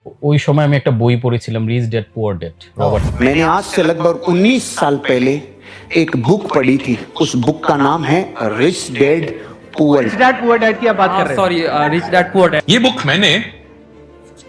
ওই সময় আমি একটা বই পড়েছিলাম, rich dad poor dad, Robert. मैंने आज से लगभग 19 साल पहले एक बुक पढ़ी थी। उस बुक का नाम है rich dad poor rich dad poor dad की आप बात कर रहे हैं? Sorry, rich dad poor dad. ये बुक मैंने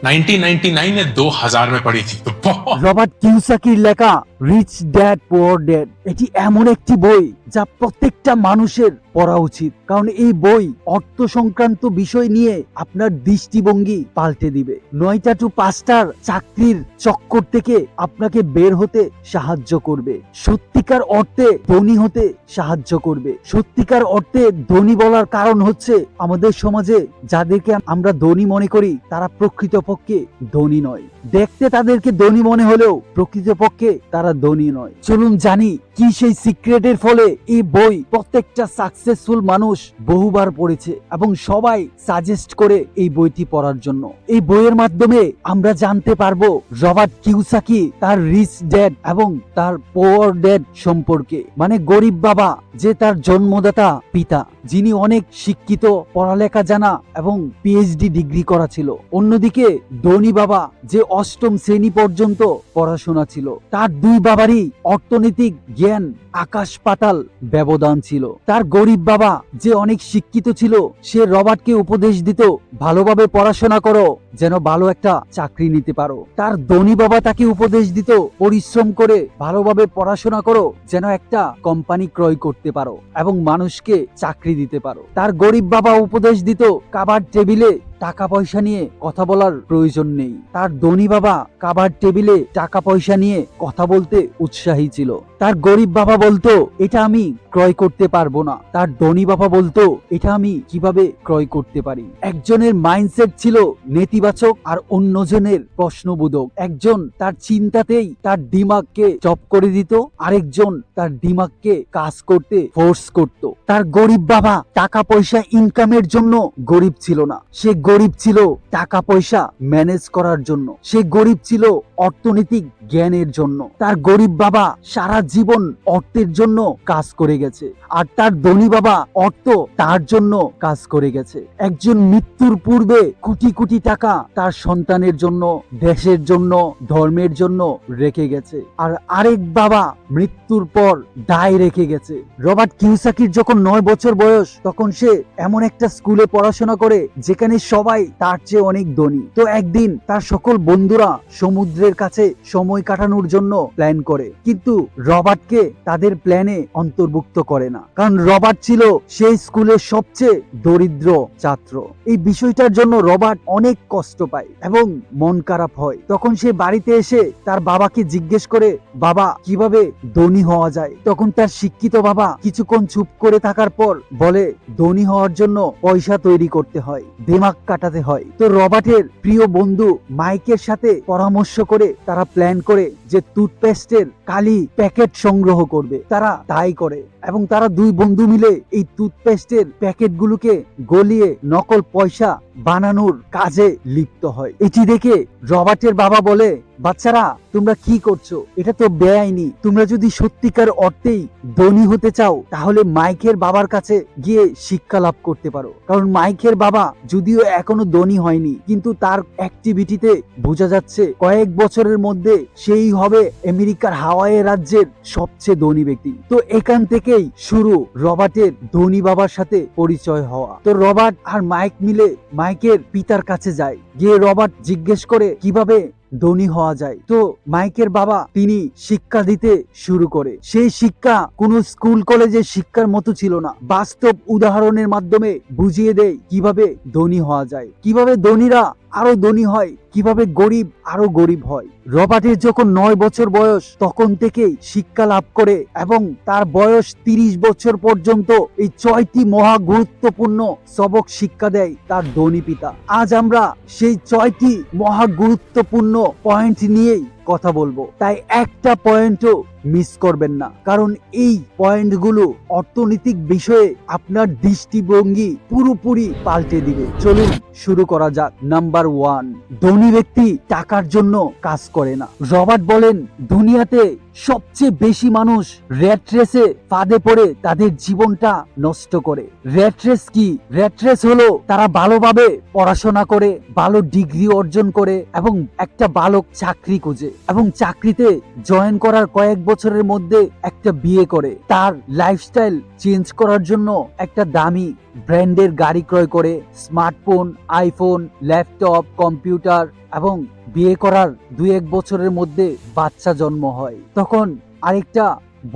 1999 या 2000 में पढ़ी थी, तो बहुत রবার্ট কিওসাকির লেখা রিচ ড্যাড পুয়ার ড্যাড এটি এমন একটি বই যা প্রত্যেকটা মানুষের পড়া উচিত, কারণ এই বই অর্থ সংক্রান্ত বিষয় নিয়ে আপনার দৃষ্টিভঙ্গি পাল্টে দিবে। 9টা to 5টার চাকরির চক্কর থেকে আপনাকে বের হতে সাহায্য করবে, সত্যিকার অর্থে ধনী হতে সাহায্য করবে। সত্যিকার অর্থে ধনী বলার কারণ হচ্ছে আমাদের সমাজে যাদেরকে আমরা ধনী মনে করি তারা প্রকৃতপক্ষে ধনী নয়। দেখতে তাদেরকে ধনী মনে হলেও প্রকৃতপক্ষে তারা ধনী নয়। চলুন জানি কি সেই সিক্রেটের ফলে এই বই প্রত্যেকটা সাকসেসফুল মানুষ বহুবার পড়েছে এবং সবাই সাজেস্ট করে এই বইটি পড়ার জন্য। এই বইয়ের মাধ্যমে আমরা জানতে পারবো রবার্ট কিওসাকি তার রিচ ড্যাড এবং তার পুয়ার ড্যাড সম্পর্কে, মানে গরিব বাবা যে তার জন্মদাতা পিতা, যিনি অনেক শিক্ষিত, পড়ালেখা জানা এবং পিএইচডি ডিগ্রি করা ছিল। অন্যদিকে ধনী বাবা যে 8ম শ্রেণী পর্যন্ত পড়াশোনা ছিল। তার দুই বাবারই অর্থনৈতিক জ্ঞান আকাশ পাতাল ব্যবধান ছিল। তার গরিব বাবা যে অনেক শিক্ষিত ছিল, সে রবার্টকে উপদেশ দিত ভালোভাবে পড়াশোনা করো যেন ভালো একটা চাকরি নিতে পারো। তার ধনী বাবা তাকে উপদেশ দিত পরিশ্রম করে ভালোভাবে পড়াশোনা করো যেন একটা কোম্পানি ক্রয় করতে পারো এবং মানুষকে চাকরি দিতে পারো। তার গরিব বাবা উপদেশ দিত খাবার টেবিলে টাকা পয়সা নিয়ে কথা বলার প্রয়োজন নেই। তার ধনী বাবা খাবার টেবিলে টাকা পয়সা নিয়ে কথা বলতে উৎসাহী ছিল। তার গরিব বাবা বলতো এটা আমি ক্রয় করতে পারবো না, তার ধনী বাবা বলতো এটা আমি কিভাবে ক্রয় করতে পারি। একজনের মাইন্ডসেট ছিল নেতিবাচক আর অন্যজনের প্রশ্নবোধক। একজন তার চিন্তাতেই তার দিমাগকে জব করে দিত, আরেকজন তার দিমাগকে কাজ করতে ফোর্স করত। তার গরিব বাবা টাকা পয়সা ইনকামের জন্য গরিব ছিল না, সে গরিব ছিল টাকা পয়সা ম্যানেজ করার জন্য। সে গরিব ছিল অর্থনৈতিক জ্ঞানের জন্য। তার গরিব বাবা সারা জীবন অর্থের জন্য কাজ করে গেছে, আর তার ধনী বাবা অর্থ তার জন্য কাজ করে গেছে। একজন মৃত্যুর পূর্বে কোটি কোটি টাকা তার সন্তানের জন্য, দেশের জন্য, ধর্মের জন্য রেখে গেছে, আর আরেক বাবা মৃত্যুর পর দায় রেখে গেছে। রবার্ট কিওসাকির যখন 9 বছর বয়স, তখন সে এমন একটা স্কুলে পড়াশোনা করে যেখানে সবাই তার চেয়ে অনেক ধনী। তো একদিন তার সকল বন্ধুরা সমুদ্রের কাছে সময় কাটানোর জন্য প্ল্যান করে, কিন্তু রবার্টকে তাদের প্ল্যানে অন্তর্ভুক্ত করে না, কারণ রবার্ট ছিল সেই স্কুলের সবচেয়ে দরিদ্র ছাত্র। এই বিষয়টার জন্য রবার্ট অনেক কষ্ট পায় এবং মন খারাপ হয়। তখন সে বাড়িতে এসে তার বাবাকে জিজ্ঞেস করে, বাবা কিভাবে ধনী হওয়া যায়? তখন তার শিক্ষিত বাবা কিছুক্ষণ চুপ করে থাকার পর বলে, ধনী হওয়ার জন্য পয়সা তৈরি করতে হয়, দিমাগ কাটাতে হয়। তো রবার্টের প্রিয় বন্ধু মাইকের সাথে পরামর্শ করে তারা প্ল্যান করে যে টুথপেস্টের কালি প্যাকেট সংগ্রহ করবে। তারা তাই করে এবং তারা দুই বন্ধু মিলে এই টুথপেস্টের প্যাকেটগুলোকে গলিয়ে নকল পয়সা বানানোর কাজে লিপ্ত হয়। এটি দেখে রবার্টের বাবা বলে, বাচ্চারা তোমরা কি করছো? এটা তো বেআইনি। তোমরা যদি সত্যিকার অর্থেই ধনী হতে চাও তাহলে মাইকের বাবার কাছে গিয়ে শিক্ষা লাভ করতে পারো, কারণ মাইকের বাবা যদিও এখনো ধনী হয়নি, কিন্তু তার অ্যাক্টিভিটিতে বোঝা যাচ্ছে কয়েক বছরের মধ্যে সেই হবে আমেরিকার হাওয়াই রাজ্যের সবচেয়ে ধনী ব্যক্তি। তো এখান থেকেই শুরু রবার্টের ধনী বাবার সাথে পরিচয় হওয়া। তো রবার্ট আর মাইক মিলে মাইকের পিতার কাছে যায়, গিয়ে রবার্ট জিজ্ঞেস করে কিভাবে ধনী হওয়া যায়। তো মাইকের বাবা তিনি শিক্ষা দিতে শুরু করে। সেই শিক্ষা কোনো স্কুল কলেজের শিক্ষার মতো ছিল না, বাস্তব উদাহরণের মাধ্যমে বুঝিয়ে দেয় কিভাবে ধনী হওয়া যায়, কিভাবে ধনীরা আরো ধনী হয়, কিভাবে গরিব আরো গরিব হয়। রবার্টের যখন 9 বছর বয়স, তখন থেকেই শিক্ষা লাভ করে এবং তার বয়স 30 বছর পর্যন্ত এই 6টি মহা গুরুত্বপূর্ণ সবক শিক্ষা দেয় তার ধনী পিতা। আজ আমরা সেই 6টি মহা গুরুত্বপূর্ণ পয়েন্ট নিয়েই কথা বলবো, তাই একটা পয়েন্টও মিস করবেন না, কারণ এই পয়েন্টগুলো অর্থনৈতিক বিষয়ে আপনার দৃষ্টিভঙ্গি পুরোপুরি পাল্টে দিবে। চলুন শুরু করা যাক। নাম্বার 1, ধনী ব্যক্তি টাকার জন্য কাজ করে না। রবার্ট বলেন, দুনিয়াতে সবচেয়ে বেশি মানুষ র্যাট রেসে ফাঁদে পড়ে তাদের জীবনটা নষ্ট করে। র্যাট রেস কি? র্যাট রেস হলো তারা ভালোভাবে পড়াশোনা করে, ভালো ডিগ্রি অর্জন করে এবং একটা ভালো চাকরি খুঁজে এবং চাকরিতে জয়েন করার কয়েক বছরের মধ্যে একটা বিয়ে করে, তার লাইফস্টাইল চেঞ্জ করার জন্য একটা দামি ব্র্যান্ডের গাড়ি ক্রয় করে, স্মার্টফোন, আইফোন, ল্যাপটপ, কম্পিউটার এবং বিয়ে করার 2-1 বছরের মধ্যে বাচ্চা জন্ম হয়। তখন আরেকটা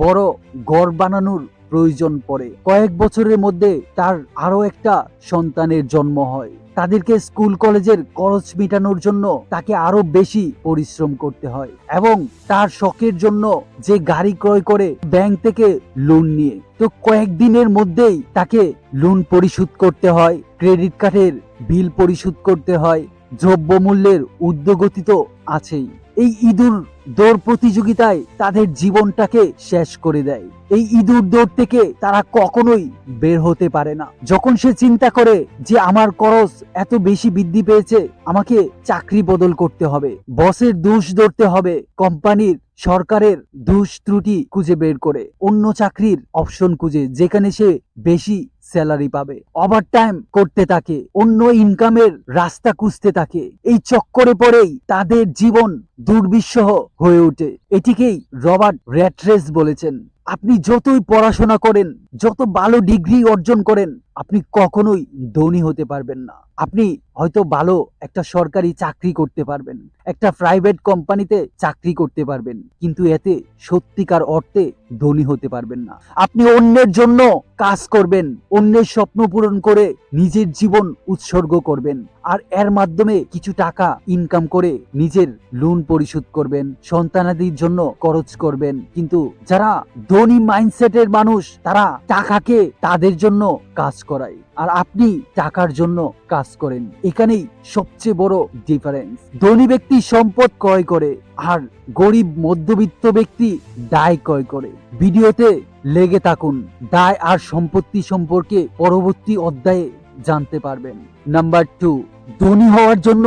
বড় ঘর বানানোর প্রয়োজন পড়ে। কয়েক বছরের মধ্যে তার আরো একটা সন্তানের জন্ম হয়। তাদেরকে স্কুল কলেজের খরচ মেটানোর জন্য তাকে আরো বেশি পরিশ্রম করতে হয় এবং তার শখের জন্য যে গাড়ি ক্রয় করে ব্যাংক থেকে লোন নিয়ে, তো কয়েকদিনের মধ্যেই তাকে লোন পরিশোধ করতে হয়, ক্রেডিট কার্ডের বিল পরিশোধ করতে হয়, দ্রব্যমূল্যের ঊর্ধ্বগতি তো আছেই। এই ইঁদুর দৌড় প্রতিযোগিতায় তাদের জীবনটাকে শেষ করে দেয়। এই ইঁদুর দৌড় থেকে তারা কখনোই বের হতে পারে না। যখন সে চিন্তা করে যে আমার খরচ এত বেশি বৃদ্ধি পেয়েছে, আমাকে চাকরি বদল করতে হবে, বসের দোষ ধরতে হবে, কোম্পানির সরকারের দোষ ত্রুটি খুঁজে বের করে অন্য চাকরির অপশন খুঁজে যেখানে সে বেশি স্যালারি পাবে, ওভারটাইম করতে থাকে, অন্য ইনকামের রাস্তা খুঁজতে থাকে। এই চক্করে পড়েই তাদের জীবন দুর্বিষহ হয়ে ওঠে। এটিকেই রবার্ট র্যাট রেস বলেছেন। আপনি যতই পড়াশোনা করেন, যত ভালো ডিগ্রি অর্জন করেন, আপনি কখনোই ধনী হতে পারবেন না। আপনি হয়তো ভালো একটা সরকারি চাকরি করতে পারবেন, একটা প্রাইভেট কোম্পানিতে চাকরি করতে পারবেন, কিন্তু এতে সত্যিকার অর্থে ধনী হতে পারবেন না। আপনি অন্যের জন্য কাজ করবেন, অন্যের স্বপ্ন পূরণ করে নিজের জীবন উৎসর্গ করবেন, আর এর মাধ্যমে কিছু টাকা ইনকাম করে নিজের লোন পরিশোধ করবেন, সন্তানাদির জন্য খরচ করবেন। কিন্তু যারা ধনী মাইন্ডসেটের মানুষ, তারা টাকাকে তাদের জন্য কাজ করায়, আর আপনি টাকার জন্য কাজ করেন। এখানেই সবচেয়ে বড় ডিফারেন্স। ধনী ব্যক্তি সম্পদ ক্রয় করে আর গরিব মধ্যবিত্ত ব্যক্তি দায় ক্রয় করে। ভিডিওতে লেগে থাকুন, দায় আর সম্পত্তি সম্পর্কে পরবর্তী অধ্যায়ে জানতে পারবেন। নাম্বার 2, ধনী হওয়ার জন্য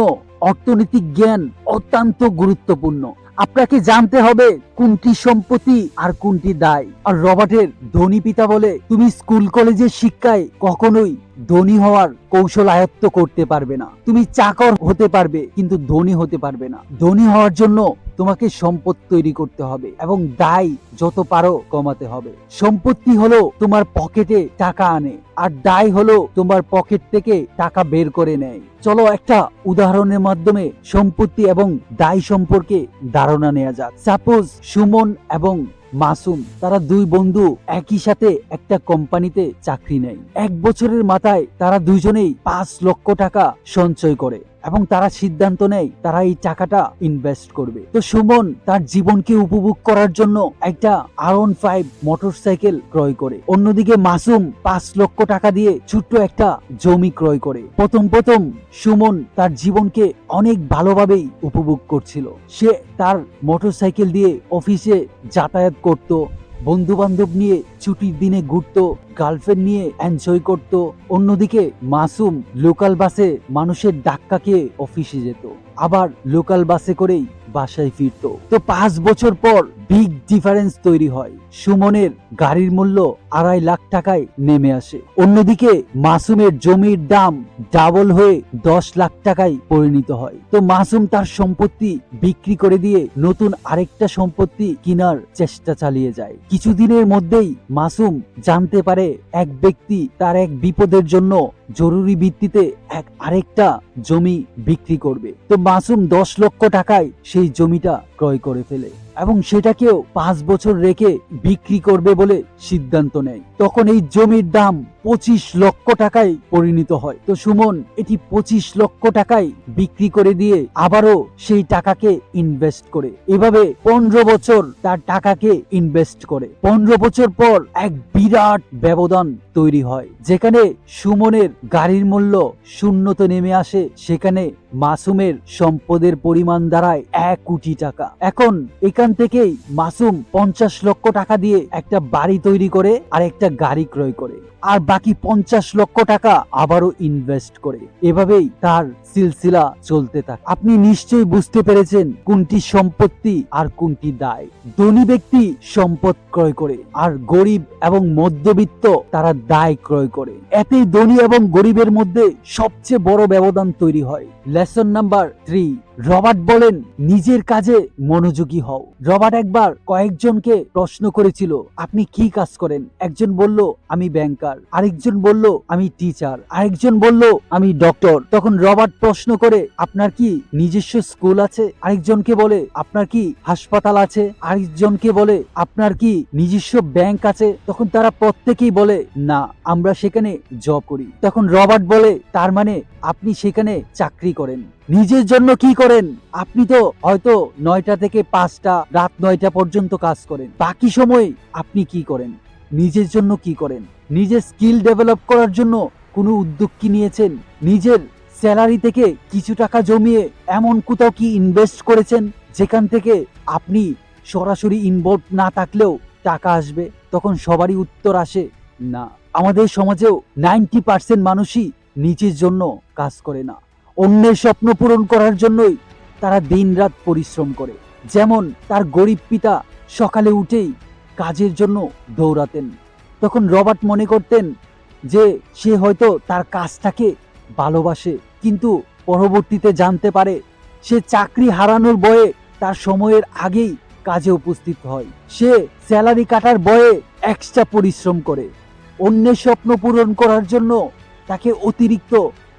অর্থনৈতিক জ্ঞান অত্যন্ত গুরুত্বপূর্ণ। আপনাকে জানতে হবে কোনটি সম্পত্তি আর কোনটি দায়। আর রবার্টের ধনী পিতা বলে, তুমি স্কুল কলেজের শিক্ষায় কখনোই ধনী হওয়ার কৌশল আয়ত্ত করতে পারবে না। তুমি চাকর হতে পারবে কিন্তু ধনী হতে পারবে না। ধনী হওয়ার জন্য তোমাকে সম্পদ তৈরি করতে হবে এবং দায় যত পারো কমাতে হবে। সম্পত্তি হলো তোমার পকেটে টাকা আনে, আর দায় হলো তোমার পকেট থেকে টাকা বের করে নেয়। চলো একটা উদাহরণের মাধ্যমে সম্পত্তি এবং দায় সম্পর্কে ধারণা নেওয়া যাক। সাপোজ সুমন এবং মাসুম, তারা দুই বন্ধু একই সাথে একটা কোম্পানিতে চাকরি নেয়। 1 বছরের মাথায় তারা দুইজনেই 5 লক্ষ টাকা সঞ্চয় করে এবং তারা সিদ্ধান্ত নেয় তারা এই টাকাটা ইনভেস্ট করবে। তো সুমন তার জীবনকে উপভোগ করার জন্য একটা R15 মোটরসাইকেল ক্রয় করে। অন্যদিকে মাসুম 5 লক্ষ টাকা দিয়ে ছোট্ট একটা জমি ক্রয় করে। প্রথম সুমন তার জীবনকে অনেক ভালোভাবেই উপভোগ করছিল। সে তার মোটরসাইকেল দিয়ে অফিসে যাতায়াত করত, বন্ধু বান্ধব নিয়ে ছুটির দিনে ঘুরতো, গার্লফ্রেন্ড নিয়ে এনজয় করত। অন্যদিকে মাসুম লোকাল বাসে মানুষের ধাক্কা খেয়ে অফিসে যেত, আবার লোকাল বাসে করেই বাসায় ফিরতো। তো 5 বছর পর বিগ ডিফারেন্স তৈরি হয়। সুমনের গাড়ির মূল্য 2.5 লাখ টাকায় নেমে আসে। অন্যদিকে মাসুমের জমির দাম ডাবল হয়ে 10 লাখ টাকায় পরিণত হয়। তো মাসুম তার সম্পত্তি বিক্রি করে দিয়ে নতুন আরেকটা সম্পত্তি কেনার চেষ্টা চালিয়ে যায়। কিছুদিনের মধ্যেই মাসুম জানতে পারে এক ব্যক্তি তার এক বিপদের জন্য জরুরি ভিত্তিতে আরেকটা জমি বিক্রি করবে। তো মাসুম 10 লক্ষ টাকায় সেই জমিটা ক্রয় করে ফেলে এবং সেটাকেও 5 বছর রেখে বিক্রি করবে বলে সিদ্ধান্ত নেয়। তখন এই জমির দাম 25 লক্ষ টাকায় পরিণত হয়। তো সুমন এটি 25 লক্ষ টাকায় বিক্রি করে দিয়ে আবারও সেই টাকাকে ইনভেস্ট করে। এভাবে 15 বছর তার টাকাকে ইনভেস্ট করে। 15 বছর পর এক বিরাট ব্যবধান তৈরি হয়, যেখানে সুমনের গাড়ির মূল্য শূন্যতে নেমে আসে, সেখানে মাসুমের সম্পদের পরিমাণ দাঁড়ায় 1 কোটি টাকা। এখন এখান থেকেই মাসুম 50 লক্ষ টাকা দিয়ে একটা বাড়ি তৈরি করে আর একটা গাড়ি ক্রয় করে। আর বাকি 50 লক্ষ টাকা আবারও ইনভেস্ট করে। এভাবেই তার সিলসিলা চলতে থাকে। আপনি নিশ্চয়ই বুঝতে পেরেছেন কোনটি সম্পত্তি আর কোনটি দায়। ধনী ব্যক্তি সম্পদ ক্রয় করে আর গরিব এবং মধ্যবিত্ত তারা দায় ক্রয় করে। এতেই ধনী এবং গরিবের মধ্যে সবচেয়ে বড় ব্যবধান তৈরি হয়। লেসন নাম্বার 3, রবার্ট বলেন নিজের কাজে মনোযোগী হও। রবার্ট একবার কয়েকজনকে প্রশ্ন করেছিল, আপনি কি কাজ করেন? একজন বলল আমি ব্যাংকার, আরেকজন বলল আমি টিচার, আরেকজন বলল আমি ডক্টর। তখন রবার্ট প্রশ্ন করে, আপনার কি নিজস্ব স্কুল আছে? আরেকজনকে বলে আপনার কি হাসপাতাল আছে? আরেকজনকে বলে আপনার কি নিজস্ব ব্যাংক আছে? তখন তারা প্রত্যেকেই বলে না, আমরা সেখানে জব করি। তখন রবার্ট বলে, তার মানে আপনি সেখানে চাকরি করেন। নিজের জন্য কি করেন? আপনি তো হয়তো 9টা থেকে 5টা, রাত 9টা পর্যন্ত কাজ করেন। বাকি সময় আপনি কি করেন? নিজের জন্য কি করেন? নিজের স্কিল ডেভেলপ করার জন্য কোনো উদ্যোগ কি নিয়েছেন? নিজের স্যালারি থেকে কিছু টাকা জমিয়ে এমন কোথাও কি ইনভেস্ট করেছেন যেখান থেকে আপনি সরাসরি ইনভলভ না থাকলেও টাকা আসবে? তখন সবারই উত্তর আসে না। আমাদের সমাজেও 90% মানুষই নিজের জন্য কাজ করে না, অন্যের স্বপ্ন পূরণ করার জন্যই তারা দিনরাত পরিশ্রম করে। যেমন তার গরিব পিতা সকালে উঠেই কাজের জন্য দৌড়াতেন। তখন রবার্ট মনে করতেন যে সে হয়তো তার কাজটাকে ভালোবাসে, কিন্তু পরবর্তীতে জানতে পারে সে চাকরি হারানোর ভয়ে তার সময়ের আগেই কাজে উপস্থিত হয়। সে স্যালারি কাটার ভয়ে এক্সট্রা পরিশ্রম করে। অন্যের স্বপ্ন পূরণ করার জন্য তাকে অতিরিক্ত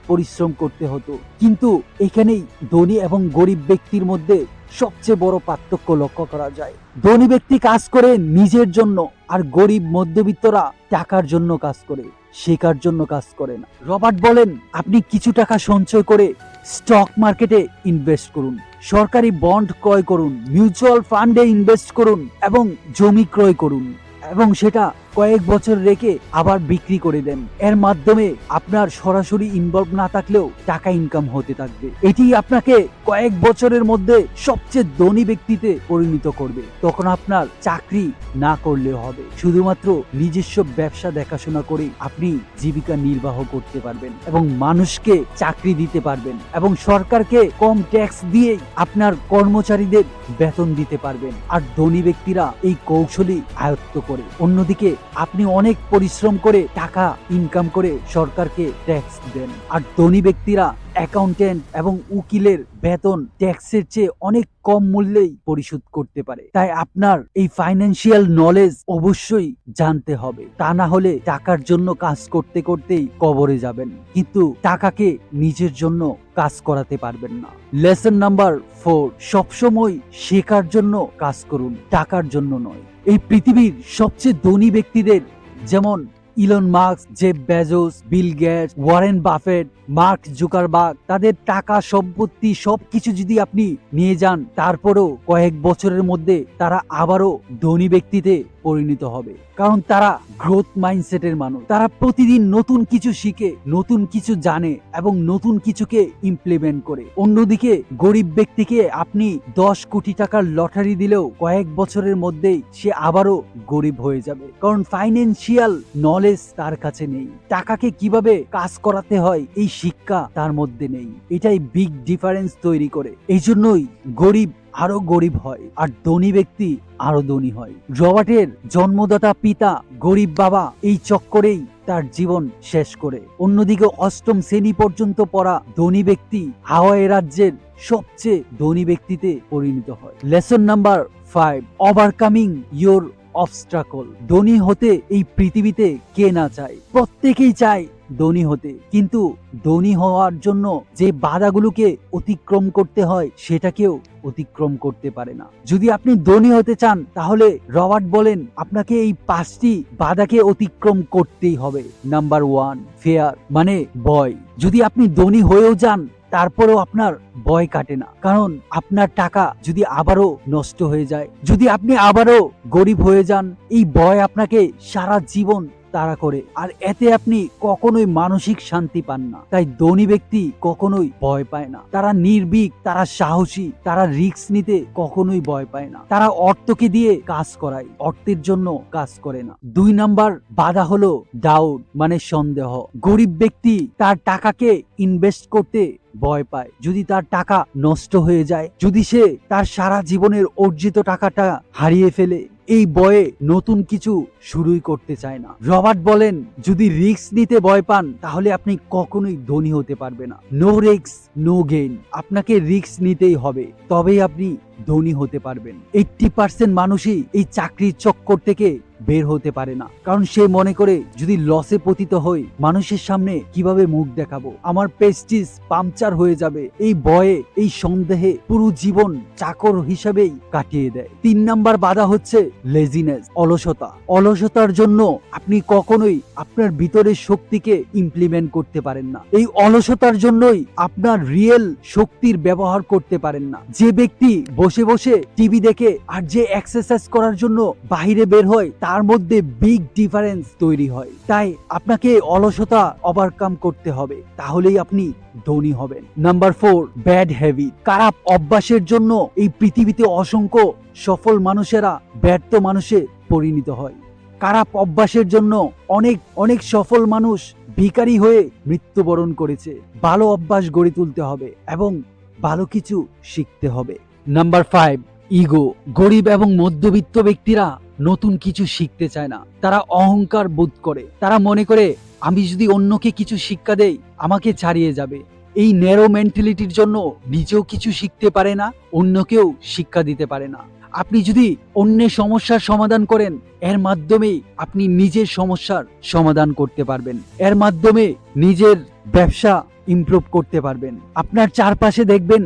পরিশ্রম করতে হতো। কিন্তু এখানেই ধনী এবং গরিব ব্যক্তির মধ্যে সবচেয়ে বড় পার্থক্য লক্ষ্য করা যায়। ধনী ব্যক্তি কাজ করে নিজের জন্য, আর গরিব মধ্যবিত্তরা টাকার জন্য কাজ করে, শেখার জন্য কাজ করে না। রবার্ট বলেন আপনি কিছু টাকা সঞ্চয় করে স্টক মার্কেটে ইনভেস্ট করুন, সরকারি বন্ড ক্রয় করুন, মিউচুয়াল ফান্ডে ইনভেস্ট করুন এবং জমি ক্রয় করুন এবং সেটা কয়েক বছর রেখে আবার বিক্রি করে দেন। এর মাধ্যমে আপনার সরাসরি ইনভলভ না থাকলেও টাকা ইনকাম হতে থাকবে। এটি আপনাকে কয়েক বছরের মধ্যে সবচেয়ে ধনী ব্যক্তিতে পরিণত করবে। তখন আপনার চাকরি না করলেও হবে, শুধুমাত্র নিজস্ব ব্যবসা দেখাশোনা করে আপনি জীবিকা নির্বাহ করতে পারবেন এবং মানুষকে চাকরি দিতে পারবেন এবং সরকারকে কম ট্যাক্স দিয়ে আপনার কর্মচারীদের বেতন দিতে পারবেন। আর ধনী ব্যক্তিরা এই কৌশলই আয়ত্ত করে। অন্যদিকে আপনি অনেক পরিশ্রম করে টাকা ইনকাম করে সরকারকে ট্যাক্স দেন, আর ধনী ব্যক্তিরা অ্যাকাউন্টেন্ট এবং উকিলের বেতন ট্যাক্সের চেয়ে অনেক কম মূল্যেই পরিশোধ করতে পারে। তাই আপনার এই ফাইন্যান্সিয়াল নলেজ অবশ্যই জানতে হবে, তা না হলে টাকার জন্য কাজ করতে করতেই কবরে যাবেন, কিন্তু টাকাকে নিজের জন্য কাজ করাতে পারবেন না। লেসন নাম্বার 4, সবসময় শেখার জন্য কাজ করুন, টাকার জন্য নয়। এই পৃথিবীর সবচেয়ে ধনী ব্যক্তিদের যেমন Elon Musk, Jeff Bezos, Bill Gates, Warren Buffett, Mark Zuckerberg, তাদের টাকা সম্পত্তি সবকিছু যদি আপনি নিয়ে যান, তারপরেও কয়েক বছরের মধ্যে তারা আবারও ধনী ব্যক্তিতে পরিণত হবে, কারণ তারা গ্রোথ মাইন্ডসেটের মানুষ। তারা প্রতিদিন নতুন কিছু শিখে, নতুন কিছু জানে এবং নতুন কিছুকে ইমপ্লিমেন্ট করে। অন্যদিকে গরিব ব্যক্তিকে আপনি 10 কোটি টাকার লটারি দিলেও কয়েক বছরের মধ্যেই সে আবারও গরিব হয়ে যাবে, কারণ ফাইন্যান্সিয়াল নলেজ তার কাছে নেই। টাকাকে কিভাবে কাজ করাতে হয় এই শিক্ষা তার মধ্যে নেই। এটাই বিগ ডিফারেন্স তৈরি করে। এই জন্যই গরিব আরো গরিব হয় আর ধনী ব্যক্তি আরো ধনী হয়। রবার্টের জন্মদাতা পিতা গরিব বাবা এই চক্করেই তার জীবন শেষ করে। অন্যদিকে 8ম শ্রেণী পর্যন্ত পড়া ধনী ব্যক্তি হাওয়াই রাজ্যের সবচেয়ে ধনী ব্যক্তিতে পরিণত হয়। Lesson number 5, overcoming your obstacle. ধনী হতে এই পৃথিবীতে কে না চায়? প্রত্যেকেই চায় ধনী হতে, কিন্তু ধনী হওয়ার জন্য যে বাধাগুলোকে অতিক্রম করতে হয় সেটা কেউ অতিক্রম করতে পারে না। যদি আপনি ধনী হতে চান তাহলে রবার্ট বলেন আপনাকে এই 5টি বাধাকে অতিক্রম করতেই হবে। নাম্বার 1, ফেয়ার, মানে ভয়। যদি আপনি ধনী হয়েও যান তারপরেও আপনার ভয় কাটে না, কারণ আপনার টাকা যদি আবারও নষ্ট হয়ে যায়, যদি আপনি আবারও গরিব হয়ে যান, এই ভয় আপনাকে সারা জীবন তাড়া করে, আর এতে আপনি কখনোই মানসিক শান্তি পান না। তাই ধনী ব্যক্তি কখনোই ভয় পায় না, তারা নির্ভীক, তারা সাহসী, তারা রিস্ক নিতে কখনোই ভয় পায় না। তারা অর্থকে দিয়ে কাজ করায়, অর্থের জন্য কাজ করে না। 2 নাম্বার বাধা হলো ডাউট, মানে সন্দেহ। গরিব ব্যক্তি তার টাকাকে ইনভেস্ট করতে ভয় পায়। যদি তার টাকা নষ্ট হয়ে যায়, যদি সে তার সারা জীবনের অর্জিত টাকাটা হারিয়ে ফেলে, এই ভয়ে নতুন কিছু শুরুই করতে চায় না। রবার্ট বলেন, যদি রিস্ক নিতে ভয় পান তাহলে আপনি কখনোই ধনী হতে পারবে না। No risk no gain. আপনাকে রিস্ক নিতেই হবে, তবেই আপনি ধনী হতে পারবেন। 80% মানুষই এই চাকরির চক্কর থেকে বের হতে পারে না, কারণ সে মনে করে যদি লসে পতিত হই, মানুষের সামনে কিভাবে মুখ দেখাবো, আমার প্রেস্টিজ পাংচার হয়ে যাবে। এই ভয়ে, এই সন্দেহে পুরো জীবন চাকর হিসাবেই কাটিয়ে দেয়। 3 নাম্বার বাধা হচ্ছে লেজিনেস, অলসতা। অলসতার জন্য আপনি কখনোই আপনার ভিতরের শক্তিকে ইমপ্লিমেন্ট করতে পারেন না। এই অলসতার জন্যই আপনার রিয়েল শক্তির ব্যবহার করতে পারেন না। যে ব্যক্তি বসে বসে টিভি দেখে আর যে এক্সারসাইজ করার জন্য বাইরে বের হয়, তার মধ্যে বিগ ডিফারেন্স তৈরি হয়। তাই আপনাকে অলসতা ওভারকাম করতে হবে, তাহলেই আপনি ধনী হবেন। নাম্বার 4, ব্যাড হ্যাবিট, খারাপ অভ্যাসের জন্য এই পৃথিবীতে অসংখ্য সফল মানুষেরা ব্যর্থ মানুষে পরিণত হয়। খারাপ অভ্যাসের জন্য অনেক অনেক সফল মানুষ ভিখারি হয়ে মৃত্যুবরণ করেছে। ভালো অভ্যাস গড়ে তুলতে হবে এবং ভালো কিছু শিখতে হবে। Number 5, ego. গরিব এবং মধ্যবিত্ত ব্যক্তিরা নতুন কিছু শিখতে চায় না, তারা অহংকার বোধ করে। তারা মনে করে, আমি যদি অন্যকে কিছু শিক্ষা দেই আমাকে ছাড়িয়ে যাবে। এই ন্যারো মেন্টালিটির জন্য নিজেও কিছু শিখতে পারে না, অন্যকেও শিক্ষা দিতে পারে না। আপনি যদি অন্যের সমস্যার সমাধান করেন, এর মাধ্যমে আপনি নিজের সমস্যার সমাধান করতে পারবেন, এর মাধ্যমে নিজের ব্যবসা ইমপ্রুভ করতে পারবেন। আপনার চারপাশে দেখবেন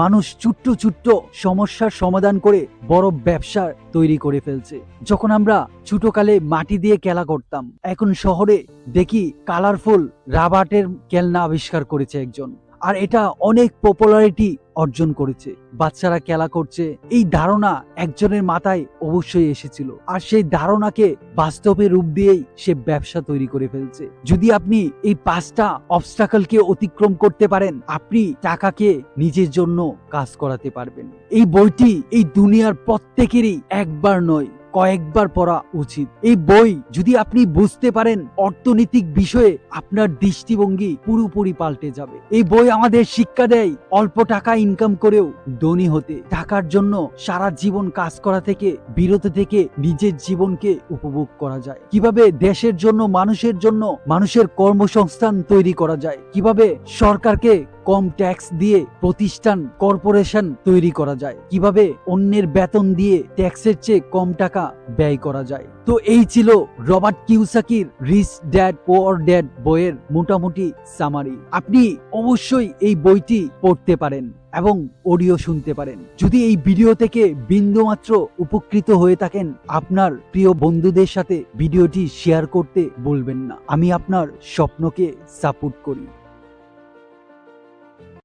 মানুষ ছোট্ট ছোট্ট সমস্যার সমাধান করে বড় ব্যবসা তৈরি করে ফেলছে। যখন আমরা ছোটকালে মাটি দিয়ে খেলা করতাম, এখন শহরে দেখি কালারফুল রাবারের খেলনা আবিষ্কার করেছে একজন, আর এটা অনেক পপুলারিটি অর্জন করেছে। বাচ্চারা খেলা করছে, এই ধারণা একজনের মাথায় অবশ্যই এসেছিল, আর সেই ধারণাকে বাস্তবে রূপ দিয়েই সে ব্যবসা তৈরি করে ফেলছে। যদি আপনি এই 5টা অবস্টাকলকে অতিক্রম করতে পারেন, আপনি টাকাকে নিজের জন্য কাজ করাতে পারবেন। এই বইটি এই দুনিয়ার প্রত্যেকেরই একবার নয় কয়েকবার পড়া উচিত। এই বই যদি আপনি বুঝতে পারেন, অর্থনৈতিক বিষয়ে আপনার দৃষ্টিভঙ্গি পুরোপুরি পাল্টে যাবে। এই বই আমাদের শিক্ষা দেয় অল্প টাকা ইনকাম করেও ধনী হতে, টাকার জন্য সারা জীবন কাজ করা থেকে বিরত থেকে নিজের জীবনকে উপভোগ করা যায়, কিভাবে দেশের জন্য মানুষের কর্মসংস্থান তৈরি করা যায়, কিভাবে সরকারকে কম ট্যাক্স দিয়ে প্রতিষ্ঠান কর্পোরেশন তৈরি করা যায়, কিভাবে অন্যের বেতন দিয়ে ট্যাক্সের চেয়ে কম টাকা ব্যয় করা যায়। তো এই ছিল রবার্ট কিওসাকির রিচ ড্যাড পুয়ার ড্যাড বইয়ের মোটামুটি সামারি। আপনি অবশ্যই এই বইটি পড়তে পারেন এবং অডিও শুনতে পারেন। যদি এই ভিডিও থেকে বিন্দুমাত্র উপকৃত হয়ে থাকেন, আপনার প্রিয় বন্ধুদের সাথে ভিডিওটি শেয়ার করতে ভুলবেন না। আমি আপনার স্বপ্নকে সাপোর্ট করি।